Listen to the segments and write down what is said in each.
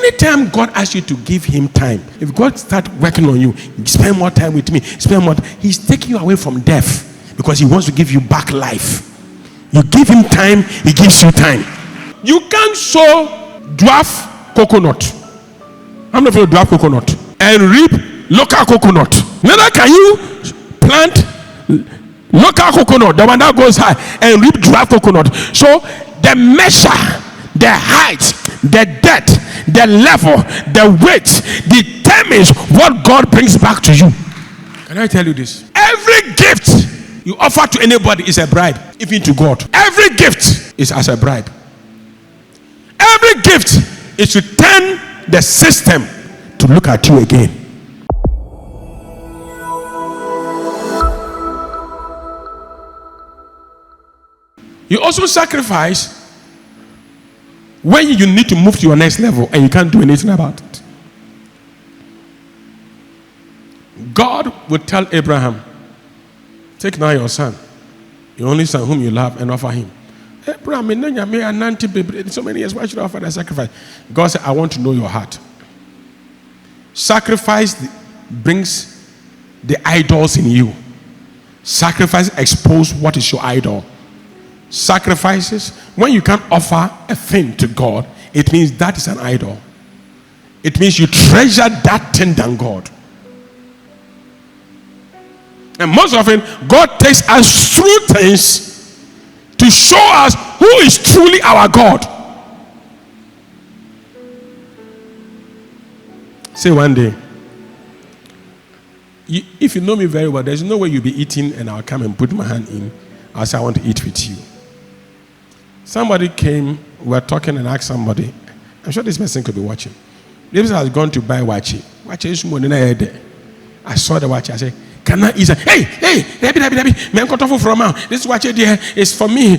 anytime God asks you to give him time, if God starts working on you, spend more time with me, he's taking you away from death because he wants to give you back life. You give him time, he gives you time. You can't sow dwarf coconut. I'm not going to dwarf coconut and reap local coconut. Neither can you plant local coconut, the one that goes high, and reap dwarf coconut. So the measure, the height, the depth, the level, the weight determines what God brings back to you. Can I tell you this? Every gift you offer to anybody is a bribe, even to God. Every gift is as a bribe. Every gift is to turn the system to look at you again. You also sacrifice when you need to move to your next level and you can't do anything about it. God would tell Abraham, take now your son, your only son whom you love, and offer him. Abraham, so many years, why should I offer that sacrifice? God said, I want to know your heart. Sacrifice brings the idols in you. Sacrifice expose what is your idol. Sacrifices, when you can't offer a thing to God, it means that is an idol. It means you treasure that thing than God. And most often, God takes us through things to show us who is truly our God. Say one day, if you know me very well, there's no way you'll be eating and I'll come and put my hand in. I'll say, I want to eat with you. Somebody came, we were talking and asked somebody, I'm sure this person could be watching. This person has gone to buy wachi. Wachi is more than I had. I saw the wachi. I said, can I eat? Hey, Debbie, man, cut off from now. This wachi there is for me.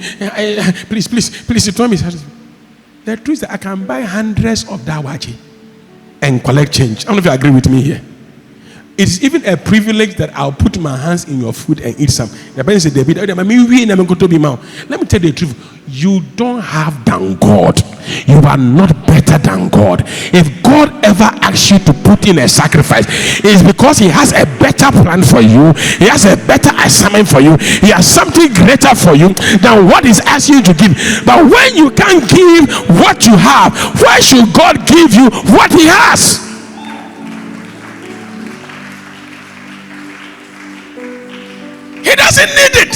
Please, you told me. The truth is that I can buy hundreds of that wachi and collect change. I don't know if you agree with me here. It's even a privilege that I'll put my hands in your food and eat some. The person said, let me tell you the truth. You don't have than God. You are not better than God. If God ever asks you to put in a sacrifice, it's because he has a better plan for you. He has a better assignment for you. He has something greater for you than what he's asking you to give. But when you can't give what you have, why should God give you what he has? He doesn't need it.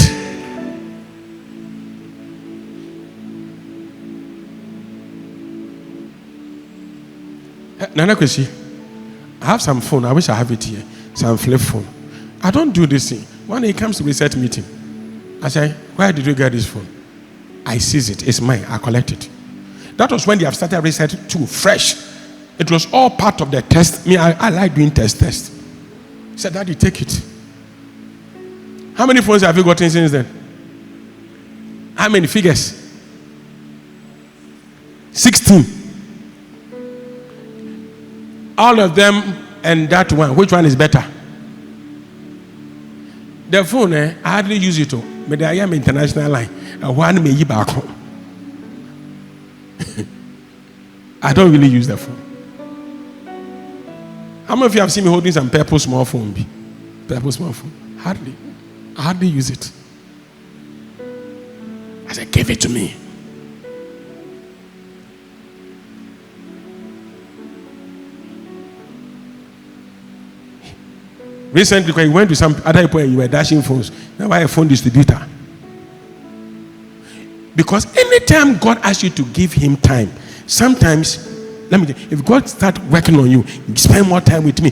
Nana Kwesi, I have some phone. I wish I have it here. Some flip phone. I don't do this thing. When it comes to research meeting, I say, where did you get this phone? I seize it. It's mine. I collect it. That was when they have started research too, fresh. It was all part of the test. I like doing test. He said, Daddy, take it. How many phones have you gotten since then? How many figures? 16. All of them and that one. Which one is better? The phone, I hardly use it. But I am international line. One may back home. I don't really use the phone. How many of you have seen me holding some purple small phone? Purple small phone. Hardly. I hardly use it. I said, give it to me. Recently, when you went to some other people and you were dashing phones, now I am a phone distributor. Because anytime God asks you to give him time, sometimes, if God starts working on you, spend more time with me,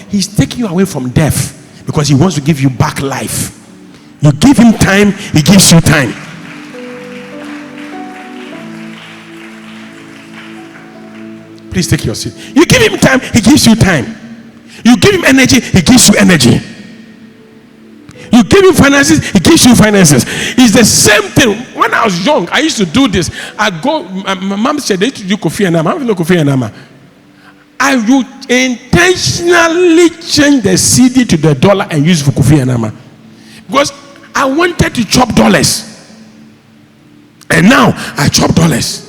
he's taking you away from death. Because he wants to give you back life. You give him time, he gives you time. Please take your seat. You give him time, he gives you time. You give him energy, he gives you energy. You give him finances, he gives you finances. It's the same thing. When I was young, I used to do this. My mom said they used to do Kofi and Nama. I don't know Kofi and Nama. I would intentionally change the CD to the dollar and use it for Kofi and Nama. Because I wanted to chop dollars. And now I chop dollars.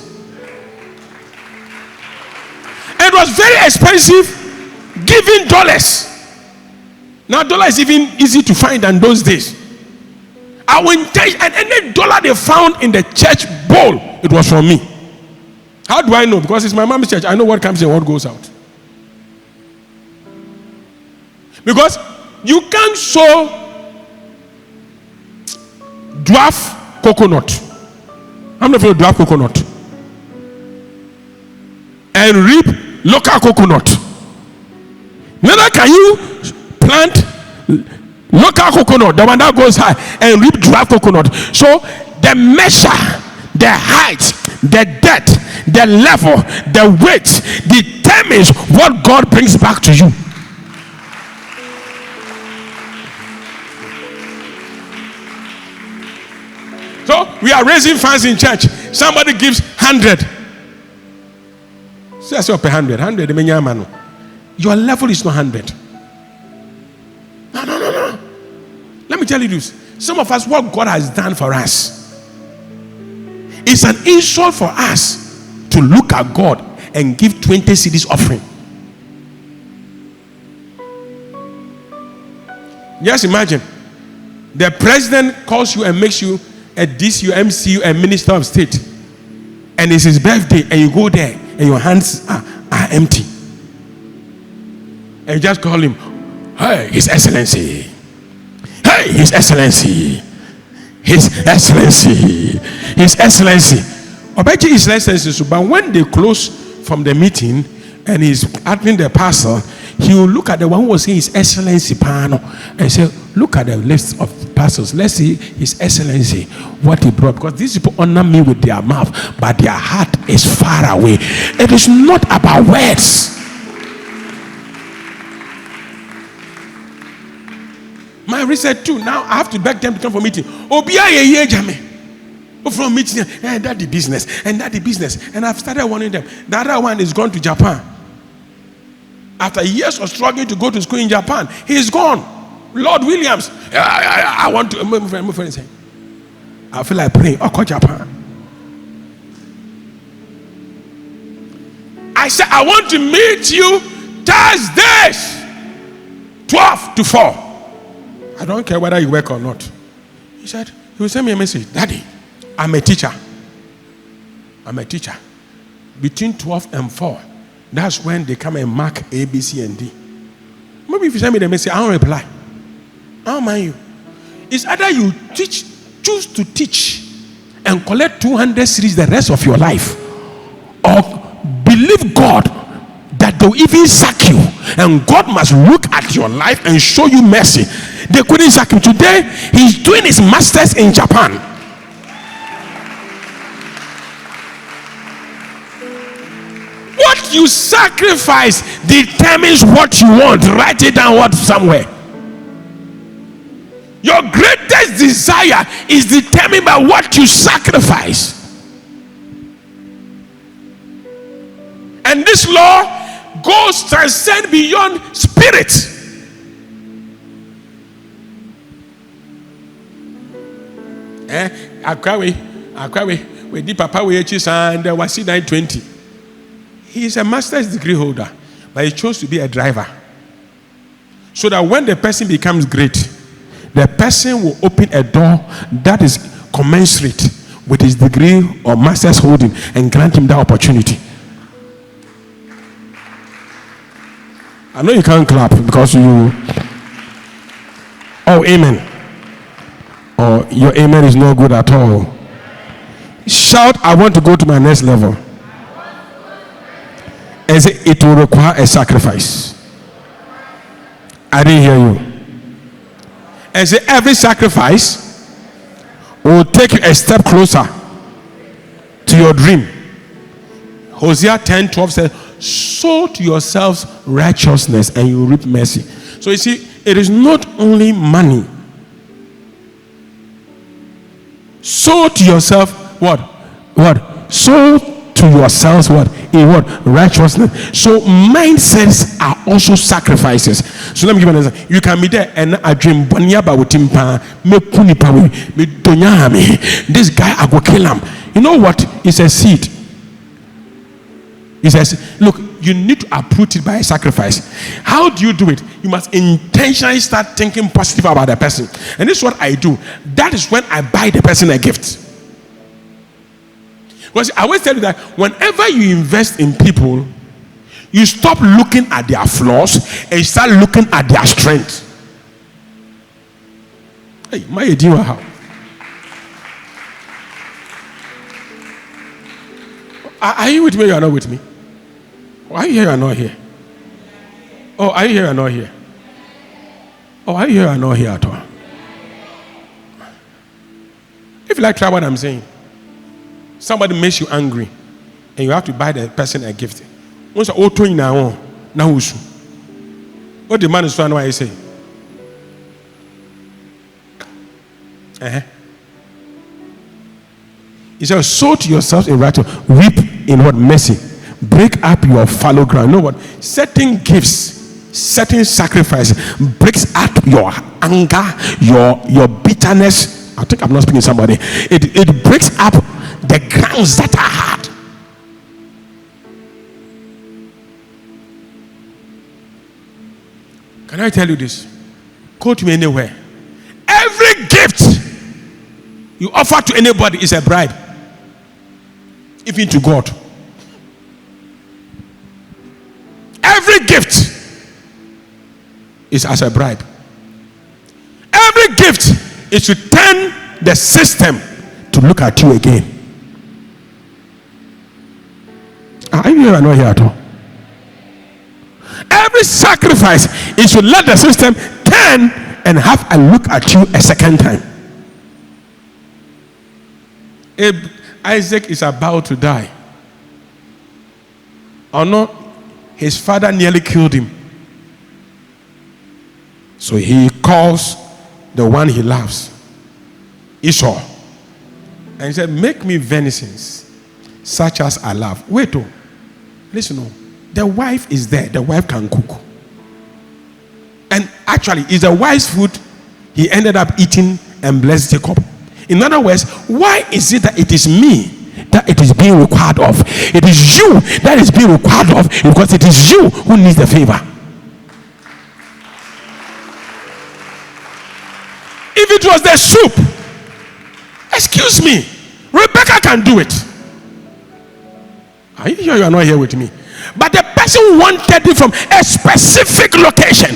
was very expensive giving dollars. Now dollar is even easy to find than those days. I went and any dollar they found in the church bowl, it was from me. How do I know? Because it's my mom's church. I know what comes in and what goes out. Because you can't sow dwarf coconut. I'm not going to dwarf coconut and reap local coconut. Neither can you plant local coconut, the one that goes high, and reap dwarf coconut. So the measure, the height, the depth, the level, the weight determines what God brings back to you. So we are raising funds in church. Somebody gives 100. Say per 100. Your level is not 100. No. Let me tell you this. Some of us, what God has done for us, it's an insult for us to look at God and give 20 cedis offering. Just imagine, the president calls you and makes you a DCU, MCU, and Minister of State, and it's his birthday, and you go there and your hands are empty, and you just call him, "Hey, His Excellency, hey, His Excellency, His Excellency, His Excellency." I bet you His Excellency. But when they close from the meeting and he's opening the parcel, he will look at the one who was saying His Excellency Pano and say, "Look at the list of parcels. Let's see His Excellency what he brought." Because these people honor me with their mouth, but their heart is far away. It is not about words. My research too. Now I have to beg them to come for meeting. From meeting, that the business, and that the business. And I've started warning them. The other one is gone to Japan. After years of struggling to go to school in Japan, he's gone. Lord Williams, I want to move. I feel like praying. Call Japan. I said, I want to meet you Thursdays, 12 to 4. I don't care whether you work or not. He said, he will send me a message. Daddy, I'm a teacher. Between 12 and 4, that's when they come and mark A, B, C, and D. Maybe if you send me the message, I don't reply. I don't mind you. It's either you choose to teach and collect 200 series the rest of your life, or believe God that they'll even sack you, and God must look at your life and show you mercy. They couldn't sack him. Today, he's doing his masters in Japan. What you sacrifice determines what you want. Write it down somewhere. Your greatest desire is determined by what you sacrifice. And this law transcends beyond spirit. Akwawe, we did Papa we and was 920. He is a master's degree holder, but he chose to be a driver. So that when the person becomes great, the person will open a door that is commensurate with his degree or master's holding and grant him that opportunity. I know you can't clap because you. Oh, amen. Or your amen is not good at all. Shout, I want to go to my next level. And say, it will require a sacrifice. I didn't hear you. And say, every sacrifice will take you a step closer to your dream. Hosea 10:12 says, sow to yourselves righteousness and you will reap mercy. So you see, it is not only money. Sow to yourself what? Sow to yourselves what? In what? Righteousness. So mindsets are also sacrifices. So let me give you an example. You can be there and I dream this guy, I go kill him. You know what? It's a seed. He says, look, you need to uproot it by a sacrifice. How do you do it? You must intentionally start thinking positive about the person. And this is what I do. That is when I buy the person a gift. Because I always tell you that whenever you invest in people, you stop looking at their flaws and you start looking at their strength. Hey, my idea how? Are you with me or you are not with me? Are you here or not here? Oh, are you here or not here? Oh, are you here or not here at all? If you like, try what I'm saying. Somebody makes you angry and you have to buy the person a gift. Once you auto in now, what the man is trying to say? He said, sow to yourselves in righteousness, reap in what? Mercy. Break up your fallow ground. You know what? Certain gifts, certain sacrifice breaks up your anger, your bitterness. I think I'm not speaking to somebody. It breaks up the grounds that are hard. Can I tell you this? Quote me anywhere. Every gift you offer to anybody is a bribe, even to God. Every gift is as a bribe. Every gift is to turn the system to look at you again. Are you here or not here at all? Every sacrifice is to let the system turn and have a look at you a second time. Isaac is about to die. Or not, his father nearly killed him. So he calls the one he loves, Esau, and he said, make me venisons such as I love. Wait, listen, the wife is there. The wife can cook. And actually, it's the wife's food he ended up eating and blessed Jacob. In other words, why is it that it is me that it is being required of? It is you that is being required of, because it is you who needs the favor. If it was the soup, excuse me, Rebecca can do it. Are you here? You are not here with me. But the person wanted it from a specific location.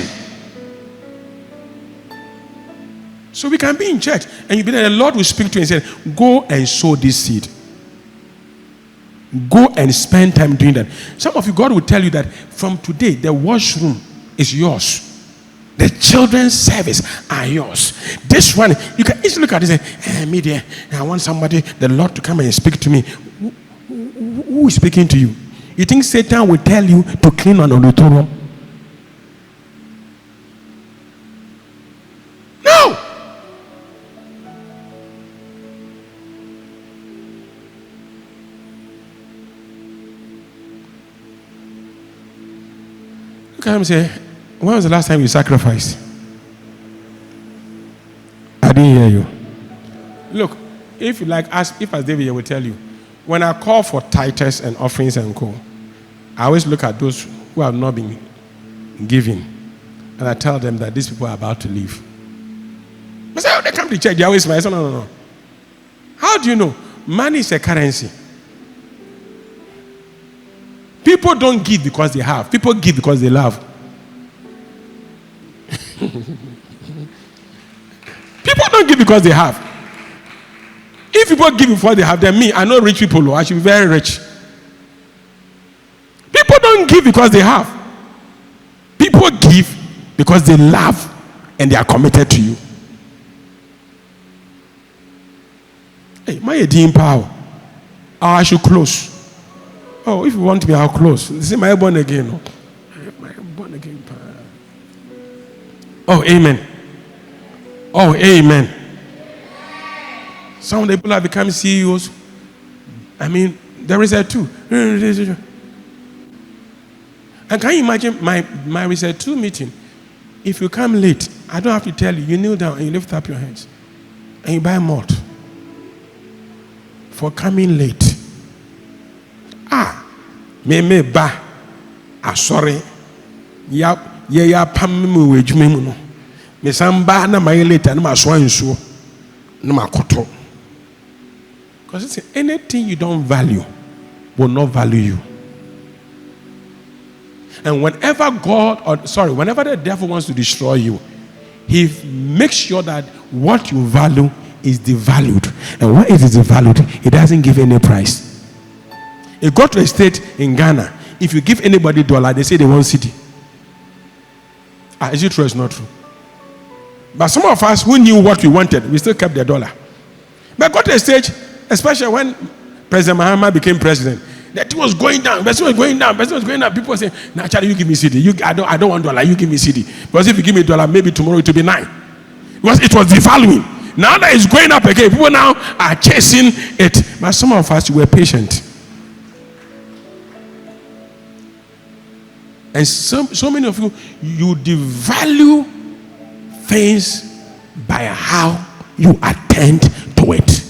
So we can be in church and you be there, the Lord will speak to you and say, go and sow this seed. Go and spend time doing that. Some of you, God will tell you that from today, the washroom is yours. The children's service are yours. This one, you can easily look at it and say, me there, I want somebody, the Lord, to come and speak to me. Who is speaking to you? You think Satan will tell you to clean an auditorium? No! Look at him and say, when was the last time you sacrificed? I didn't hear you. Look, if you like, ask, if as David will tell you, when I call for tithes and offerings and co, I always look at those who have not been giving, and I tell them that these people are about to leave. I say, oh, they come to church, they always smile. I say, no. How do you know? Money is a currency. People don't give because they have. People give because they love. People don't give because they have. If people give before they have, then me, I know rich people, I should be very rich. People don't give because they have. People give because they love and they are committed to you. Hey, my idea power. I should close. Oh, if you want me, I'll close. This is my born again. No? My born again power. Oh, amen. Oh, amen. Some of the people have become CEOs. I mean, there is a two. And can you imagine my research 2 meeting? If you come late, I don't have to tell you. You kneel down and you lift up your hands. And you buy malt. For coming late. Me ba. sorry. Ya pam me we dwuma mu no. Me samba na my later na maso nsuo na makoto. Because anything you don't value will not value you. And whenever whenever the devil wants to destroy you, he makes sure that what you value is devalued. And when it is devalued, it doesn't give any price. You go to a state in Ghana, if you give anybody $1, they say they want cedi. Is it true or is it not true? But some of us who knew what we wanted, we still kept the $1. But got to a stage, especially when President Mahama became president, that was going down. Person was going down. People were saying, "Nah, Charlie, you give me cedi. I don't want $1. You give me cedi. Because if you give me $1, maybe tomorrow it will be 9." Because it was devaluing. Now that it's going up again, people now are chasing it. But some of us were patient. And so many of you devalue things by how you attend to it.